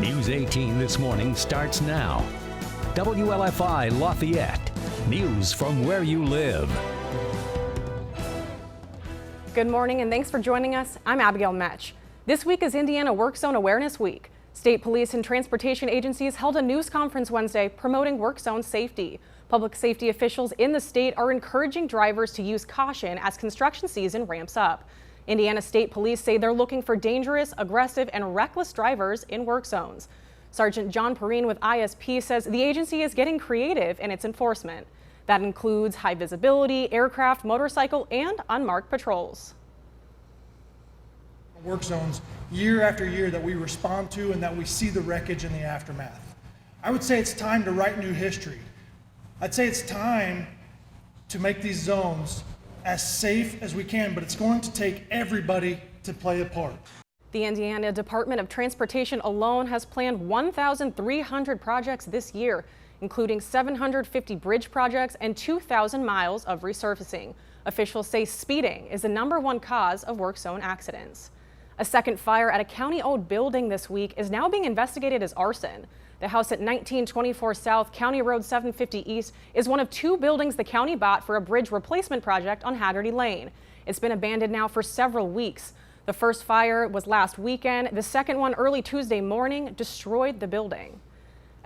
News 18 this morning starts now. WLFI Lafayette. News from where you live. Good morning and thanks for joining us. I'm Abigale Metsch. This week is Indiana Work Zone Awareness Week. State police and transportation agencies held a news conference Wednesday promoting work zone safety. Public safety officials in the state are encouraging drivers to use caution as construction season ramps up. Indiana State Police say they're looking for dangerous, aggressive, and reckless drivers in work zones. Sergeant John Perrine with ISP says the agency is getting creative in its enforcement. That includes high visibility, aircraft, motorcycle, and unmarked patrols. Work zones year after year that we respond to and that we see the wreckage in the aftermath. I would say it's time to write new history. I'd say it's time to make these zones as safe as we can, but it's going to take everybody to play a part. The Indiana Department of Transportation alone has planned 1,300 projects this year, including 750 bridge projects and 2,000 miles of resurfacing. Officials say speeding is the #1 cause of work zone accidents. A second fire at a county-owned building this week is now being investigated as arson. The house at 1924 South County Road 750 East is one of 2 buildings the county bought for a bridge replacement project on Haggerty Lane. It's been abandoned now for several weeks. The first fire was last weekend. The second one early Tuesday morning destroyed the building.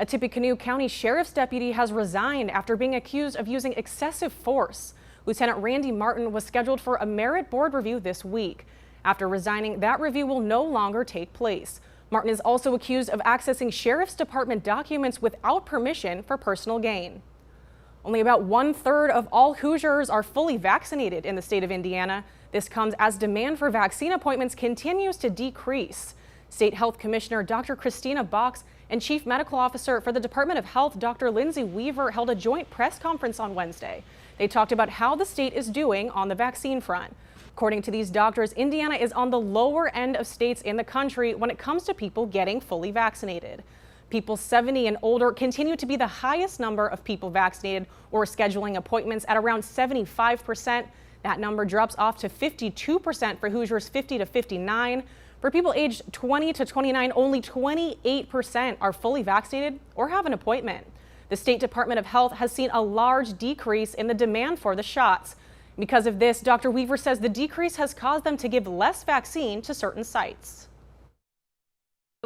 A Tippecanoe County Sheriff's deputy has resigned after being accused of using excessive force. Lieutenant Randy Martin was scheduled for a merit board review this week. After resigning, that review will no longer take place. Martin is also accused of accessing Sheriff's Department documents without permission for personal gain. Only about 1/3 of all Hoosiers are fully vaccinated in the state of Indiana. This comes as demand for vaccine appointments continues to decrease. State Health Commissioner Dr. Christina Box and Chief Medical Officer for the Department of Health Dr. Lindsay Weaver held a joint press conference on Wednesday. They talked about how the state is doing on the vaccine front. According to these doctors, Indiana is on the lower end of states in the country when it comes to people getting fully vaccinated. People 70 and older continue to be the highest number of people vaccinated or scheduling appointments at around 75%. That number drops off to 52% for Hoosiers 50 to 59. For people aged 20 to 29, only 28% are fully vaccinated or have an appointment. The State Department of Health has seen a large decrease in the demand for the shots. Because of this, Dr. Weaver says the decrease has caused them to give less vaccine to certain sites.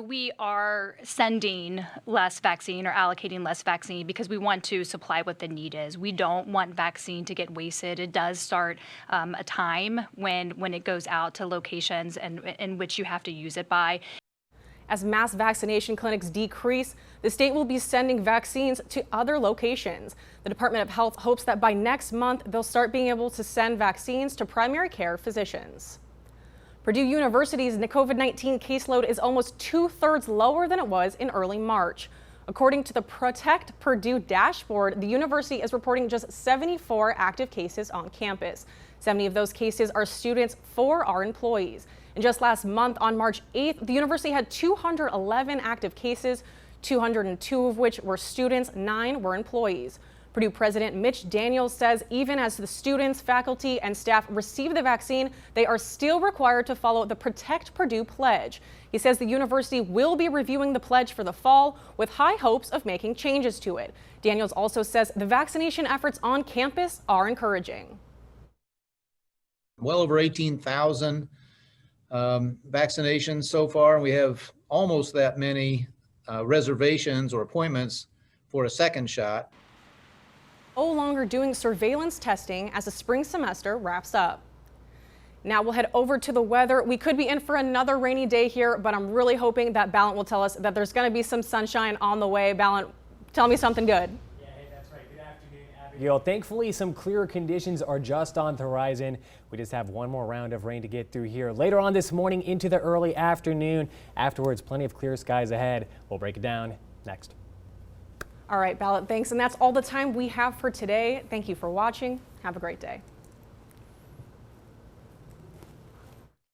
We are sending less vaccine or allocating less vaccine because we want to supply what the need is. We don't want vaccine to get wasted. It does start a time when it goes out to locations and in which you have to use it by. As mass vaccination clinics decrease, the state will be sending vaccines to other locations. The Department of Health hopes that by next month, they'll start being able to send vaccines to primary care physicians. Purdue University's COVID-19 caseload is almost 2/3 lower than it was in early March. According to the Protect Purdue dashboard, the university is reporting just 74 active cases on campus. 70 of those cases are students, 4 are employees. And just last month, on March 8th, the university had 211 active cases, 202 of which were students, 9 were employees. Purdue President Metsch says even as the students, faculty, and staff receive the vaccine, they are still required to follow the Protect Purdue pledge. He says the university will be reviewing the pledge for the fall with high hopes of making changes to it. Daniels also says the vaccination efforts on campus are encouraging. Well over 18,000 vaccinations so far. We have almost that many reservations or appointments for a second shot. No longer doing surveillance testing as the spring semester wraps up. Now we'll head over to the weather. We could be in for another rainy day here, but I'm really hoping that Ballant will tell us that there's going to be some sunshine on the way. Ballant, tell me something good. Yeah, hey, that's right. Good afternoon, Abigail. Thankfully, some clearer conditions are just on the horizon. We just have one more round of rain to get through here later on this morning into the early afternoon. Afterwards, plenty of clear skies ahead. We'll break it down next. All right, Ballant, thanks. And that's all the time we have for today. Thank you for watching. Have a great day.